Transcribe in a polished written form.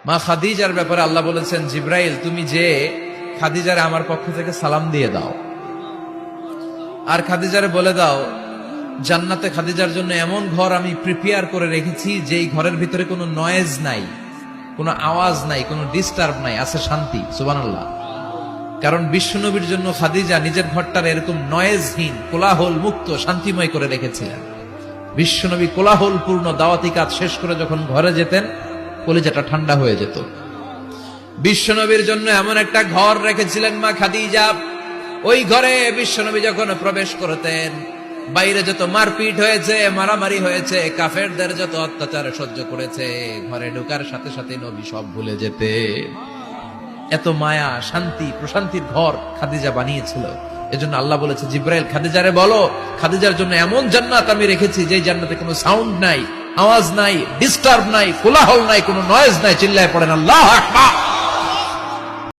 মা খাদিজার ব্যাপারে আল্লাহ বলেছেন, জিব্রাইল তুমি যে খাদিজারে আমার পক্ষ থেকে সালাম দিয়ে দাও, আর খাদিজারে বলে দাও জান্নাতে খাদিজার জন্য এমন ঘর আমি প্রিপেয়ার করে রেখেছি যেই ঘরের ভিতরে কোনো নয়েজ নাই, কোনো আওয়াজ নাই, কোনো ডিস্টার্ব নাই, আছে শান্তি। সুবহানাল্লাহ। কারণ বিশ্বনবীর জন্য খাদিজা নিজের ঘরটার এরকম নয়েজহীন, কোলাহল মুক্ত, শান্তিময় করে রেখেছিলেন। বিশ্বনবী কোলাহল পূর্ণ দাওয়াতি কাজ শেষ করে যখন ঘরে যেতেন, কলিজাটা ঠান্ডা হয়ে যেত। বিশ্বনবীর জন্য এমন একটা ঘর রেখেছিলেন মা খাদিজা, ওই ঘরে বিশ্বনবী যখন প্রবেশ করতেন, বাইরে যত মারপিট হয়েছে, মারামারি হয়েছে, কাফেরদের যত অত্যাচার সহ্য করেছে, ঘরে ঢোকার সাথে সাথে নবী সব ভুলে যেতে। এত মায়া, শান্তি, প্রশান্তির ঘর খাদিজা বানিয়েছিল। এজন্য আল্লাহ বলেছে, জিব্রাইল খাদিজারে বলো, খাদিজার জন্য এমন জান্নাত আমি রেখেছি যে জান্নাতে কোনো সাউন্ড নাই, আওয়াজ নাই, ডিস্টার্ব নাই, কোলাহল নাই, কোনো নয়েজ নাই। চিল্লায় পড়েন আল্লাহু আকবার।